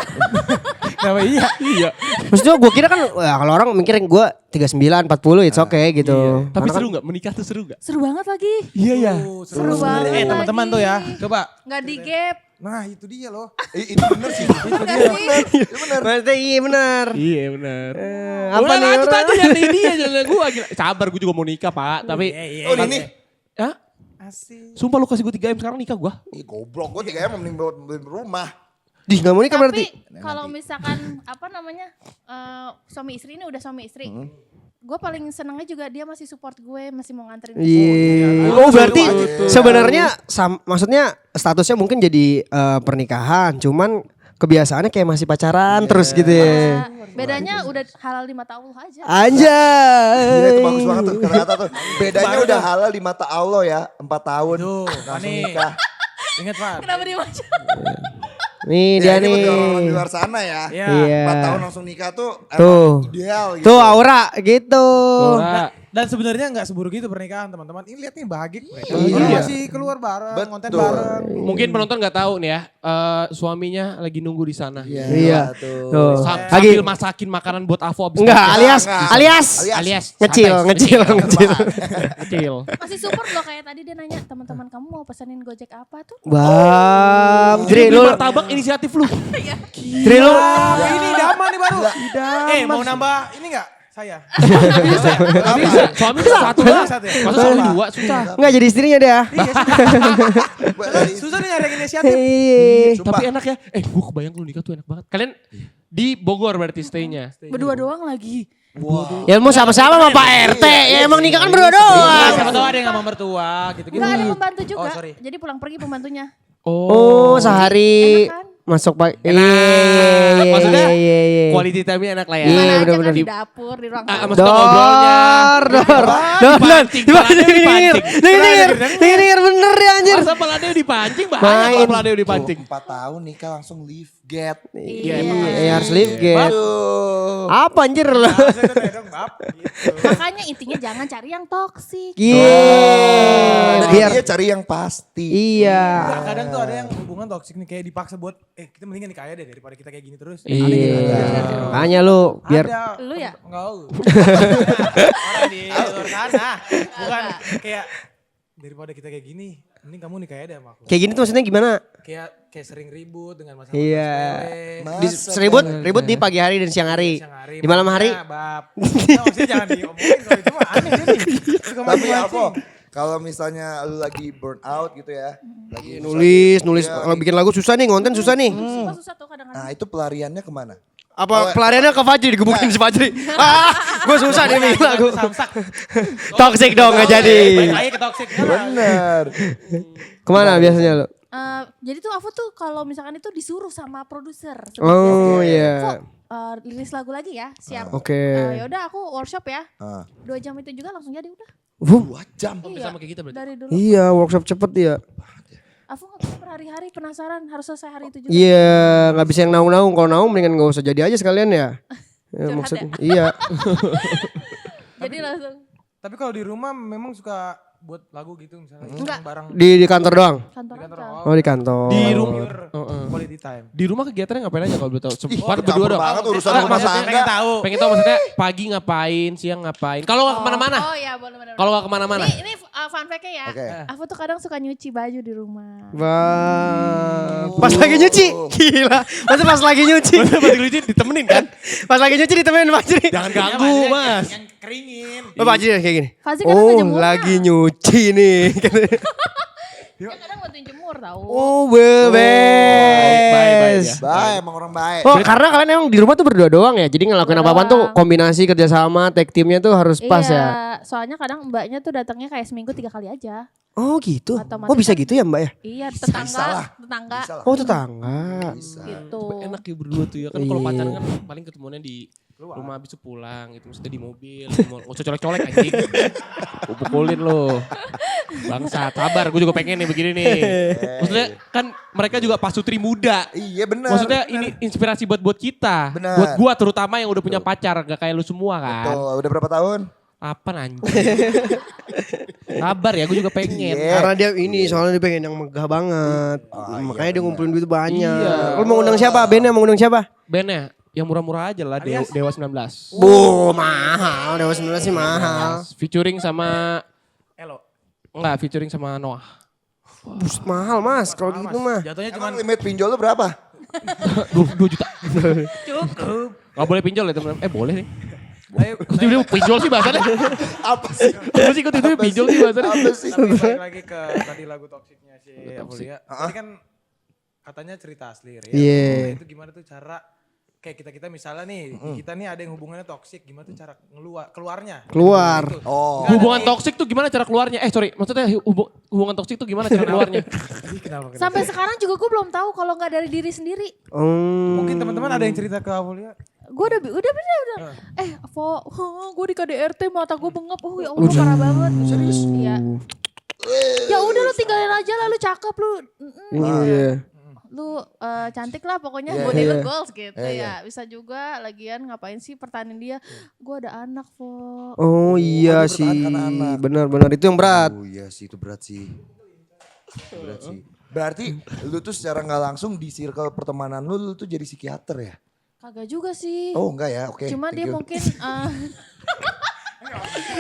Kenapa iya? Iya. Maksudnya gue kira kan kalau orang mikirin gue 39, 40 it's okay gitu. Tapi Karena seru gak? Menikah tuh seru gak? Seru banget lagi. Iya ya. Seru banget. Teman-teman tuh ya. Coba. Nggak di gap. Nah itu dia loh. Itu bener sih. Itu bener. Maksudnya iya benar. Iya benar. Apa Udah nih lanjut orang? aja jangan dia jangan gue gila. Sabar gue juga mau nikah pak. Tapi Oh ini. Hah? Asik. Sumpah lu kasih gue 3M sekarang nikah gue. Ih goblok, gue 3 mending beli rumah. Dih gak mau nikah berarti? Tapi kalau misalkan suami istri ini udah suami istri. Gue paling senengnya juga dia masih support gue, masih mau nganterin. Iya. Oh berarti sebenarnya maksudnya statusnya mungkin jadi pernikahan, cuman kebiasaannya kayak masih pacaran terus gitu ya. Bedanya udah halal di mata Allah aja. Gila, itu bagus Anjay. banget tuh kata-kata tuh. Bedanya udah halal di mata Allah ya, 4 tahun. Tuh, langsung nih. nikah. Ingat Pak. Kenapa dia macam? Nih Ya, dia ini buat nih. orang-orang di luar sana ya. Iya. Iya. 4 tahun langsung nikah tuh Tuh. emang ideal gitu. Tuh aura gitu. Laura. Dan sebenarnya nggak seburuk itu pernikahan teman-teman. Ini lihat nih bahagia mereka. Iya. Orang masih keluar bareng, Betul. konten bareng. Mungkin penonton nggak tahu nih ya. Suaminya lagi nunggu di sana. Iya. Tuh. Tuh. Sambil Lagi masakin makanan buat Avo abis enggak podcast. alias Enggak. alias Alias ngecil santai, ngecil ngecil. Kecil. Masih support loh kayak tadi dia nanya teman-teman kamu mau pesenin Gojek apa tuh? Bam, Dri Jadi lu martabak inisiatif lu. Dri lu Ini Dama nih baru. Mau nambah ini nggak? Saya. Bisa. Suami bisa satu lah. Satu ya? Masa suami dua susah. enggak jadi istrinya dia. Susah nih nyari yang inisiatif. Iya. Tapi enak ya. Gue kebayang lu nikah tuh enak banget. Kalian di Bogor berarti stay-nya. Berdua doang lagi. Ya mau sama-sama sama Pak RT. Ya emang nikah kan berdua doang. Siapa tahu ada yang nggak mau mertua gitu-gitu. Enggak ada pembantu juga. Oh, sorry. Jadi pulang pergi pembantunya. Oh, sehari Enak kan? masuk Pak. Maksudnya Iya. quality time-nya enak lah ya. Iya, Mana aja bener-bener. kan di dapur, di ruang tamu. Maksudnya ngobrolnya. Dor. Dipancing, peladeo dipancing. Dengar bener ya anjir. Masa peladeo dipancing banyak Main. kalau peladeo dipancing. 4 tahun nikah langsung live get. Iya, Iya harus live get. Aduh. Apa anjir lo? Makanya intinya jangan cari yang toksik. Iya. Dan Biar dia cari yang pasti. iya. Nah, kadang tuh ada yang hubungan toksik nih kayak dipaksa buat kita mendingan nikah aja deh daripada kita kayak gini terus. Iya. Makanya lu biar Ada. Lu ya? Enggak. Orang di luar sana. Bukan kayak daripada kita kayak gini, mending kamu nikah aja deh sama aku. kayak gini tuh maksudnya gimana? Kayak sering ribut dengan masalah Iya. sepele. Ribut di pagi hari dan siang hari. Siang hari, Di malam hari. malamnya, Bab. Nah, maksudnya jangan diomongin kalau itu mah aneh jadi. Suka Tapi mancing-mancing. apa? Kalau misalnya lu lagi burn out gitu ya. Lagi Nulis Iya, kalau bikin lagu susah nih, konten susah nih. Susah tuh kadang-kadang. Nah itu pelariannya kemana? Apa pelariannya ke Fajri digebukin si Fajri? Gue susah nih bikin lagu. Samsak. Toxic dong nggak jadi. Balik lagi ke toxic. Bener. Kemana biasanya lo? Jadi tuh aku tuh kalau misalkan itu disuruh sama produser. Oh Kok iya. rilis lagu lagi ya, siap. Oke. Ya udah aku workshop ya. Ah. 2 jam itu juga langsung jadi udah. 2 jam. Iya. Sama kayak kita berarti. Dari dulu. Iya workshop cepet ya. Aku nggak bisa berhari-hari penasaran harus selesai hari itu juga. Iya nggak bisa yang naung-naung. Kalau naung mendingan nggak usah jadi aja sekalian ya. Ya, Curhat maksudnya ya? iya. Jadi langsung Tapi kalau di rumah memang suka buat lagu gitu misalnya. Enggak. Bareng Di kantor doang. kantor di kantor. aja. Oh di kantor. Di rumah. Pure quality time. Di rumah kegiatannya ngapain aja kalau boleh tahu? Sempat Campur berdua dong. banget urusan Ah, rumah maksudnya tangga. Pengen tahu. Pengen tahu maksudnya pagi ngapain, siang ngapain. Kalau nggak kemana-mana. Oh iya boleh bener. Kalau nggak kemana-mana. Ini fun fact-nya ya. Oke. Aku tuh kadang suka nyuci baju di rumah. Wah. Pas lagi nyuci. Gila. Masa pas lagi nyuci. Pas lucu ditemenin kan? Pas lagi nyuci ditemenin Fajri. Jangan ganggu mas. Yang keringin. Oh Fajri kayak gini. Fazri kadang Oh ngejemurnya. lagi nyuci nih. Dia kadang bantuin jemur tau. Oh bebes. Baik-baik ya. Baik, emang orang baik. Oh karena kalian emang di rumah tuh berdua doang ya. Jadi ngelakuin Berdua apa-apa tuh doang. kombinasi kerjasama tag teamnya tuh harus pas Iya, ya. soalnya kadang mbaknya tuh datangnya kayak seminggu 3 kali aja. Oh gitu. Otomatis Oh bisa kan- gitu ya Mbak ya? Iya, Bisa tetangga, lah. tetangga Bisa lah. Oh tetangga. Bisa. gitu. Enak ya berdua tuh ya kan kalau Iya. pacaran kan paling ketemuannya di rumah habis itu pulang gitu maksudnya di mobil mau usah colek-colek anjing. Gue pukulin lo. Bangsa, sabar gue juga pengen nih begini nih. Maksudnya kan mereka juga pasutri muda. Iya benar. Maksudnya ini inspirasi buat kita. Benar. Buat gua terutama yang udah punya pacar gak kayak lu semua kan. Tuh, udah berapa tahun? Apa anjing. Sabar ya gue juga pengen. Iya. Karena dia ini soalnya dia pengen yang megah banget. iya Makanya dia ngumpulin duit banyak. Iya. Lu mau undang siapa? Bandnya mau undang siapa? Bandnya yang murah-murah aja lah Dewa 19. Bu mahal. Dewa 19 sih mahal. Featuring sama Elo. enggak featuring sama Noah. Buset mahal mas kalau gitu mah. Jatuhnya Emang cuman limit pinjol lu berapa? 2 juta. Cukup. Gak boleh pinjol ya teman-teman. Boleh nih. ayo Kok tiba-tiba pinjol sih bahasanya? Apa sih? Apa sih kok tiba-tiba pinjol sih bahasanya? Apa sih? tapi balik lagi ke tadi lagu toksiknya si Toxic. Avulia. Tadi kan katanya cerita asli ya. Iya. Nah, itu gimana tuh cara kayak kita misalnya nih, kita nih ada yang hubungannya toksik, gimana tuh cara keluarnya? Keluar. Gitu. Oh. Nggak ada Hubungan nih. toksik tuh gimana cara keluarnya? Sorry, maksudnya hubungan toksik tuh gimana cara keluarnya? Ih, kenapa? Sampai sekarang juga gue belum tahu kalau nggak dari diri sendiri. Mungkin teman-teman ada yang cerita ke Avulia. Gue udah gue di KDRT mata gue bengap, ya Allah parah banget. Serius? Iya. Ya udah lu tinggalin aja lah, lu cakep lu. Iya. Lu cantik lah pokoknya, Iya, body lu iya. goals gitu Iya, ya. Bisa juga lagian ngapain sih pertahanin dia. Gue ada anak, Fo. Oh iya dia sih. bertahan karena anak. Benar-benar itu yang berat. Oh iya sih itu berat sih. Berat sih. Berarti lu tuh secara nggak langsung di circle pertemanan lu tuh jadi psikiater ya? Kagak juga sih. Oh enggak ya, oke. Cuma thank dia you. mungkin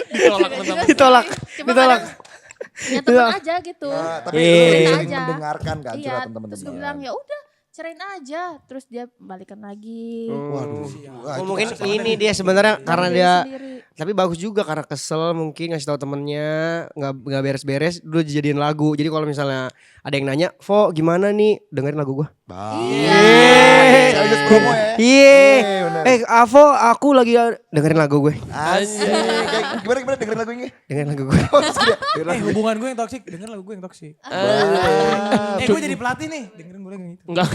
Ditolak Kagak juga Ditolak. sih. Cuma Ditolak. kadang ya temen aja gitu. Nah, tapi Iya. lu Cerita sering aja. mendengarkan kan Iya, curhatan terus teman-teman. gue bilang ya udah cerain aja. Terus dia balikan lagi. Waduh. Wah, Oh, itu mungkin kasihan. ini dia sebenarnya karena Diri dia sendiri. tapi bagus juga karena kesel mungkin ngasih tahu temennya nggak beres-beres dulu dijadiin lagu. Jadi kalau misalnya ada yang nanya, "Vo, gimana nih? Dengerin lagu gua." Iya. Sekaligus promo ya. Iya. bener. Avo, aku lagi dengerin lagu gue. Asik. Kayak gimana dengerin lagu ini? Dengerin lagu gue. Hubungan gue yang toksik, denger lagu gue yang toksik. Gue jadi pelatih nih, dengerin gue yang gitu. Enggak.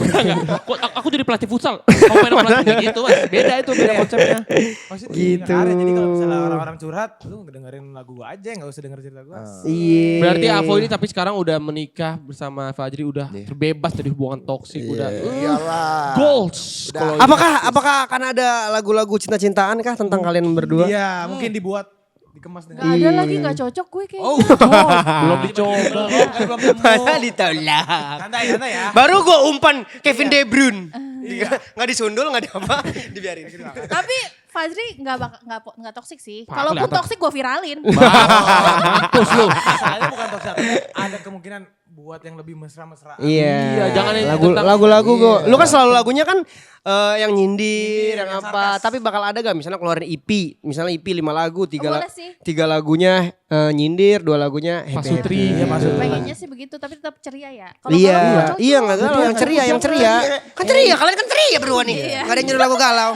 Kok aku jadi pelatih futsal. Kamu main pelatih kayak gitu, Mas. Beda itu, beda konsepnya. Maksudnya Gitu. ada, jadi kalau misalnya orang-orang curhat, lu dengerin lagu gue aja, gak usah denger cerita gue. Iya. Berarti Avo ini tapi sekarang udah menikah bersama Fajri, udah terbebas dari hubungan toksik, udah Iyalah. goals. Udah. Kalau Apakah akan ada lagu-lagu cinta-cintaan kah tentang kalian berdua? Iya, mungkin dibuat, dikemas dengan. Gak ada lagi gak cocok gue kayaknya. Oh, belum dicoba. belum nemu. Masa ditolak. Santai ya. Baru gue umpan Kevin De Bruyne. Nggak disundul, nggak apa dibiarin. Tapi Fajri nggak toksik sih. Wah, Kalaupun kelihatan. toksik gue viralin. Mampus lu. Masalahnya bukan toksik, ada kemungkinan buat yang lebih mesra-mesra. Iya, jangan yang tentang- lagu-lagu gue. Iya. Lu kan selalu lagunya kan yang nyindir, yang yang apa. sarkas. Tapi bakal ada gak misalnya keluarin EP, misalnya EP 5 lagu, 3 boleh sih. 3 lagunya nyindir, 2 lagunya happy. Pasutri. Iya, Pasutri. Pengennya sih begitu tapi tetap ceria ya. Kalau Iya, galau nggak cocok. iya nggak galau, yang ceria, yang ceria. Kan ceria, kalian kan ceria berdua nih. Iya. Gak ada yang nyuruh lagu galau.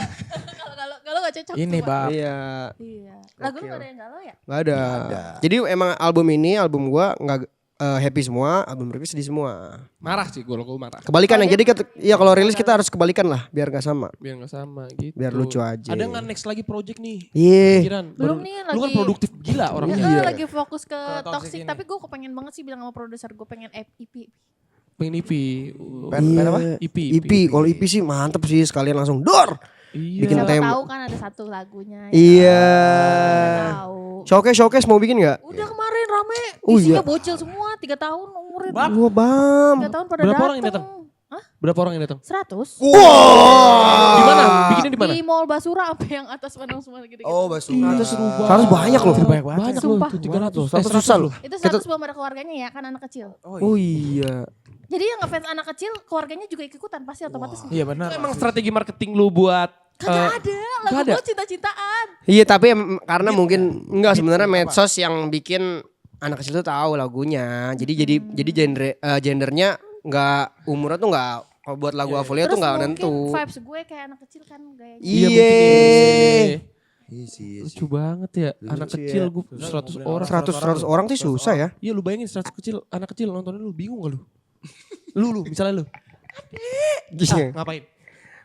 Kalau nggak cocok. Ini, tuh, Bang. Iya, Iya. Lagu lu nggak ada yang galau ya? nggak ada. Jadi emang album gua nggak happy semua, album rilis sedih semua. Marah sih gue marah. Kebalikan yang jadi iya kalau rilis kita harus kebalikan lah biar nggak sama. Biar gak sama gitu. Biar lucu aja. Ada nggak next lagi project nih? Iya. Pikiran. Belum Baru- nih, Lu kan lagi- produktif gila orangnya. Iya. Lagi fokus ke toxic toxic. ini. Tapi gue kepengen banget sih bilang sama produser gue pengen EP. Pengen EP. Pen apa? EP. EP. Kalau EP sih mantep sih sekalian langsung dor. Iya. Bikin Siapa tem. tahu kan ada satu lagunya. Iya. Tahu. Showcase mau bikin nggak? Udah kemarin rame. Oh, Isinya iya. bocil semua 3 tahun umurnya. Wah bam. 3 tahun pada Berapa orang yang datang. Hah? Berapa orang yang datang? 100? Di mana? Bikinnya di mana? Di Mall Basura sampai yang atas Padang semua gitu. Oh, Basura. Harus banyak loh. Banyak loh. Sumpah. 300. 100 susah loh. Itu 100 belum ada keluarganya ya, kan anak kecil. Oh iya. Jadi yang ngefans anak kecil, keluarganya juga ikutan pasti otomatis. Iya benar. Emang strategi marketing lu buat Kagak ada, lagu ada? gue cinta-cintaan. Iya tapi karena mungkin enggak sebenarnya medsos yang bikin anak kecil tuh tahu lagunya. Jadi gendernya enggak umurnya tuh enggak kalau buat lagu Avolia tuh enggak mungkin nentu. vibes gue kayak anak kecil kan gayanya. Iya. Iya sih. Lucu banget ya. Anak kecil gue 100 orang. 100 orang tuh susah ya. Iya lu bayangin 100 kecil, anak kecil nontonnya lu bingung gak lu? Lu misalnya lu. Iya. Ngapain?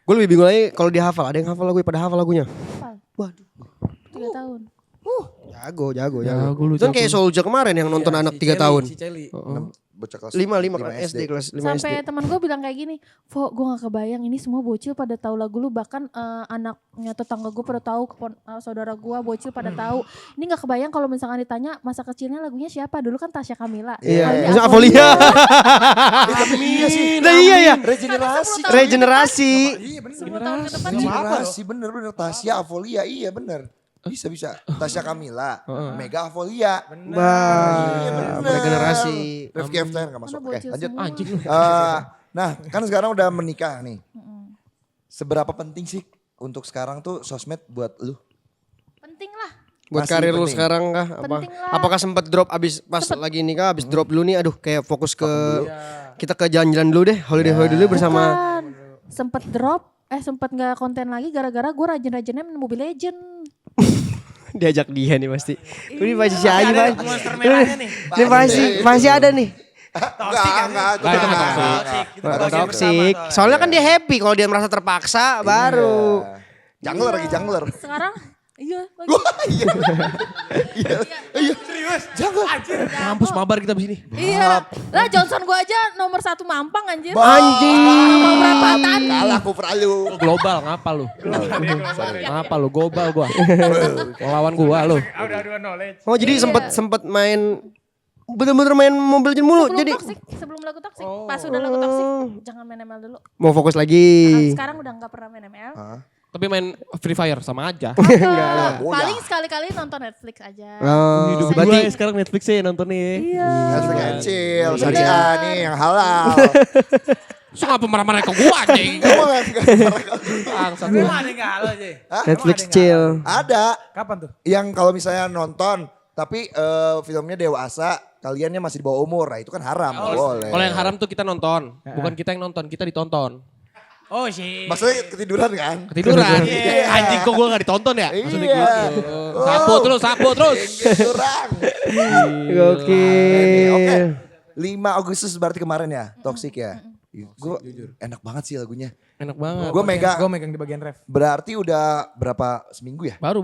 Gue lebih bingung lagi kalau dia hafal. Ada yang hafal lagu pada hafal lagunya. Hafal. Waduh. 3 tahun. Jago. Jago lu, Itu kan jago kayak Soulja kemarin yang nonton anak 3 tahun. Si Celi. Bocah kelas 5 SD kelas 5 SD. Sampai teman gue bilang kayak gini, "Vo, gue gak kebayang ini semua bocil pada tahu lagu lu, bahkan anaknya tetangga gue pada tahu, saudara gue bocil pada tahu. Ini gak kebayang kalau misalkan ditanya masa kecilnya lagunya siapa? Dulu kan Tasya Kamila. Iya, Kali ini Maksudnya Avolia. Iya sih. Nah iya ya. Regenerasi. Tahun Regenerasi. Iya benar. 10 tahun ke depan Gak sih. apa-apa Regenerasi bener-bener. Tasya, Avolia, iya bener. Bisa. Tasya Kamila, Mega Avolia. Bah, regenerasi. Rifki After gak masuk. Mana Oke, bocil lanjut. semua. Anjing lu. Nah, kan sekarang udah menikah nih. Seberapa penting sih untuk sekarang tuh sosmed buat lu? Penting lah. Buat Masih karir lu penting. sekarang kah? Penting lah. Apakah sempat drop abis pas lagi nikah abis drop dulu nih? Aduh kayak fokus ke kita ke jalan-jalan dulu deh, holiday dulu bersama. Kan sempet drop, sempet nggak konten lagi gara-gara gue rajin-rajinnya main Mobile Legend. Diajak dia nih pasti. Ini masih si Masih Aji ada Pak. monster merahnya nih. Ini masih ada nih. Enggak. Nggak, itu nggak Toxic. Itu Nggak bagian toxic. pertama Soalnya kan dia happy kalau dia merasa terpaksa baru. Jungler lagi jungler. Sekarang iya lagi. Iya. Serius? Jungler. Mampus mabar kita di sini. Iya. Lah Johnson gue aja nomor 1 Mampang anjir. Anjing. Mau perapatan. Kalah aku peralu. Global ngapa lu? Ngapa lu? Global gua. Lawan gua lu. Udah knowledge. Oh jadi sempet main bener-bener main Mobile Legends mulu. Jadi Sebelum lagu toxic. Pas udah lagu toxic, jangan main ML dulu. mau fokus lagi. Sekarang udah nggak pernah main ML. Tapi main Free Fire sama aja. Paling sekali-kali nonton Netflix aja. Oh, Hidup berarti gue sekarang Netflix sih nonton nih. Iya. Netflix and chill. Syariah nih yang halal. So ngapa marah-marah ke gua anjing? Gak mau Bangsat Tapi lu. emang ada yang galau aja. Netflix chill. Ada Kapan tuh? yang kalau misalnya nonton tapi filmnya dewasa, kaliannya masih di bawah umur. Nah itu kan haram, nggak boleh. Kalau yang haram tuh kita nonton. Bukan kita yang nonton, kita ditonton. Oh sih. Maksudnya ketiduran kan? Ketiduran. Anjing kok gua gak ditonton ya? Maksudnya Iya. gitu. Sapu terus. Curang. Oke. Oke. 5 Agustus berarti kemarin ya, Toxic ya. Gue enak banget sih lagunya. Enak banget. Gue Gue megang di bagian ref. berarti udah berapa seminggu ya? Baru.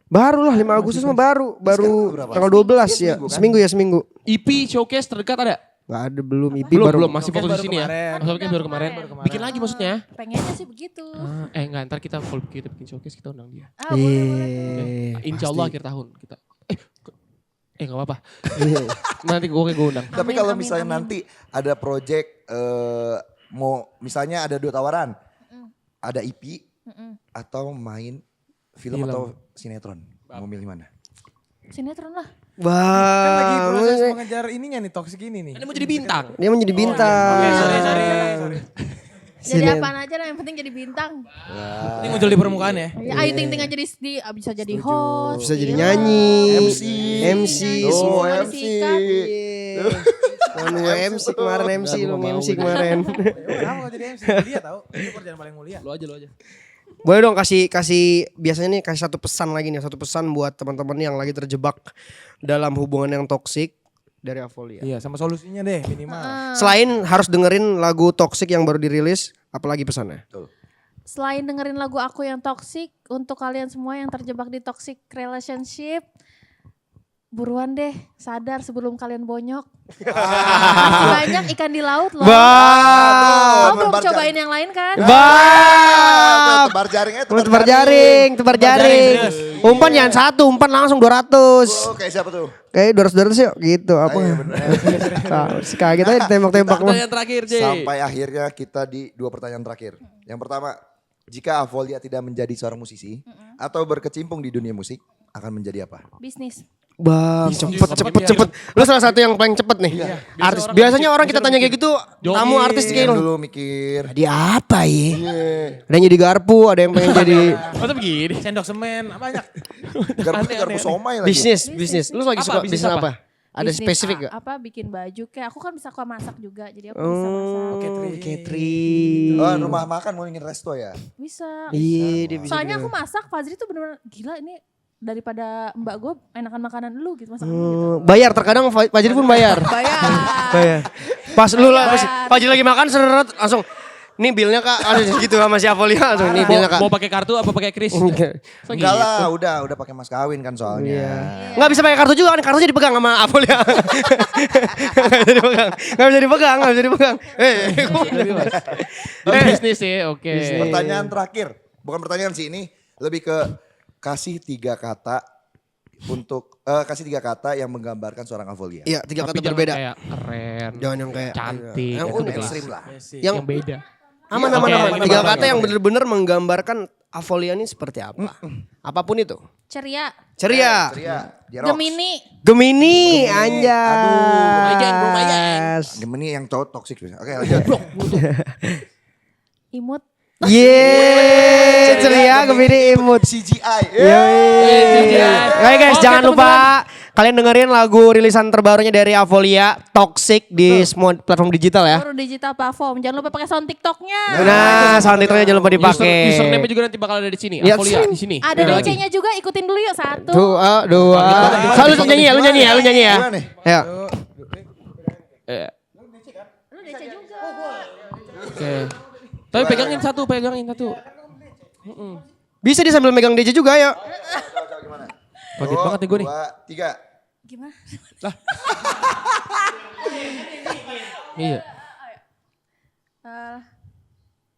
Baru lah 5 Agustus mah baru Sekarang berapa? tanggal 12 ya. Seminggu kan? Seminggu. EP showcase terdekat ada? Gak ada belum IP Belum, masih Showcase fokus di baru sini ya. kemarin. Showcase baru kemarin. Bikin lagi maksudnya. Pengennya sih begitu. Enggak, ntar kita kalau kita bikin showcase kita undang dia. Boleh. Insya Allah akhir tahun kita. Enggak apa-apa. Nanti gue undang. Tapi Amin, kalau amin, misalnya amin. nanti ada project mau misalnya ada 2 tawaran. Ada EP atau main film atau sinetron. Mau milih mana? Sinetron lah. Kan lagi Wah, proses mengejar ininya nih, toxic ini nih. Ini mau jadi bintang. dia menjadi bintang. Oke, sorry. Jadi Sinen. apaan aja lah yang penting jadi bintang. Ini muncul di permukaan ya. Ya, Ayu Ting Ting aja bisa jadi host. Bisa jadi gila. nyanyi, MC. MC, Tuh, semua MC. disikat. Lu MC kemarin MC lu MC kemarin. Kenapa gak jadi MC? Mulia tau. Itu kerjaan paling mulia. Lu aja. Boleh dong kasih biasanya nih kasih satu pesan lagi nih, satu pesan buat teman-teman yang lagi terjebak dalam hubungan yang toksik dari Avolia. Iya, sama solusinya deh minimal. Selain harus dengerin lagu toksik yang baru dirilis, apalagi pesannya? Selain dengerin lagu aku yang toxic, untuk kalian semua yang terjebak di toxic relationship, buruan deh sadar sebelum kalian bonyok. Masih banyak ikan di laut loh. Bah, Kau belum Tebar cobain yang lain kan? bah, Tebar jaringnya tebar jaring. Umpan jangan satu, umpan langsung 200. Oh, kayak siapa tuh? Kayak 200 yuk gitu apa? iya bener. Kaget aja ditembak-tembak mah. Pertanyaan terakhir, J. Sampai akhirnya kita di 2 pertanyaan terakhir. Yang pertama, jika Avolia tidak menjadi seorang musisi atau berkecimpung di dunia musik, akan menjadi apa? Bisnis. Bang, cepet. Lu salah satu yang paling cepet nih. Artis. Biasanya orang kita tanya kayak gitu, tamu artis kayak Yang lu. dulu mikir. Jadi apa ya? Ada yang jadi garpu, ada yang pengen jadi Masa begini? Sendok semen, banyak. Garpu somai lagi. bisnis. Lu lagi Apa? suka Bisnis bisnis apa? apa? Ada Bisnis spesifik gak? Apa bikin baju kayak aku kan bisa masak juga, jadi aku bisa masak. Catering. Oh, rumah makan mau ingin resto ya? Bisa. Iya, dia bisa. Soalnya aku masak, Fazri tuh bener-bener gila ini daripada mbak gue enakan makanan lu gitu masakan lu gitu. Bayar, terkadang Fajri pun bayar. Bayar. Pas lu lah, Fajri lagi makan seret langsung. Nih bilnya kak, ada gitu sama si Avolia langsung. Nih bilnya kak. Mau pakai kartu apa pakai kris? Enggak lah, udah pakai mas kawin kan soalnya. Nggak bisa pakai kartu juga kan, kartunya dipegang sama Avolia. Nggak bisa dipegang. Bisnis sih, oke. Pertanyaan terakhir, bukan pertanyaan sih ini, lebih ke kasih 3 kata untuk kasih 3 kata yang menggambarkan seorang Avolia. Iya, 3 Tapi kata jangan berbeda. kayak keren, Jangan yang kayak cantik, yang itu unik beda. Ekstrim lah. yang Yang beda. Aman. Oke, Tiga aman. kata yang benar-benar menggambarkan Avolia ini seperti apa. Apapun itu. Ceria. Ceria. Jerox. Gemini, anjas. Lumayan. Gemini yang cowok toksik. Oke lanjut. Imut. Yeay, ceria, Gemini, imut. CGI. Oke guys, jangan lupa kalian dengerin lagu rilisan terbarunya dari Avolia, Toxic di semua platform digital ya. Baru digital platform. Jangan lupa pakai sound TikToknya. Nah, sound TikToknya jangan lupa dipakai. Username juga nanti bakal ada di sini. Ya, Avolia di sini. Ada Beda lagi. DC-nya juga, ikutin dulu yuk. 1. Dua. Selalu nyanyi ya, lu nyanyi ya. Gimana nih? Ya. Lu DC juga. Oke. Tapi pegangin satu. Bisa dia sambil megang DJ juga ya. Kaget banget nih gue nih. 2, 3. Gimana? Iya.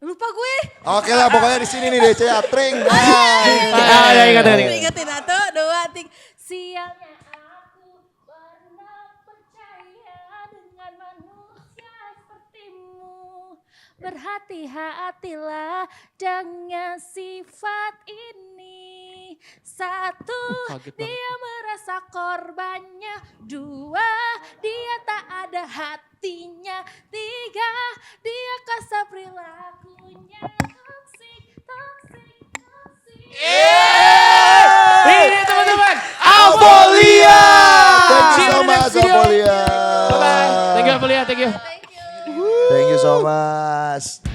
Lupa gue. Oke lah pokoknya di sini nih DC Atring. Ingat. Ingetin 1, 2, 3. Sialnya aku pernah percaya dengan manusia sepertimu. Berhati-hatilah dengan sifat ini. 1, Kaget banget. dia merasa korbannya. 2, dia tak ada hatinya. 3, dia kasar perilakunya. Toxic. Ini teman-teman. Avolia. Thank you so much Avolia. Bye-bye. Thank you Avolia, thank you. Thank you so much.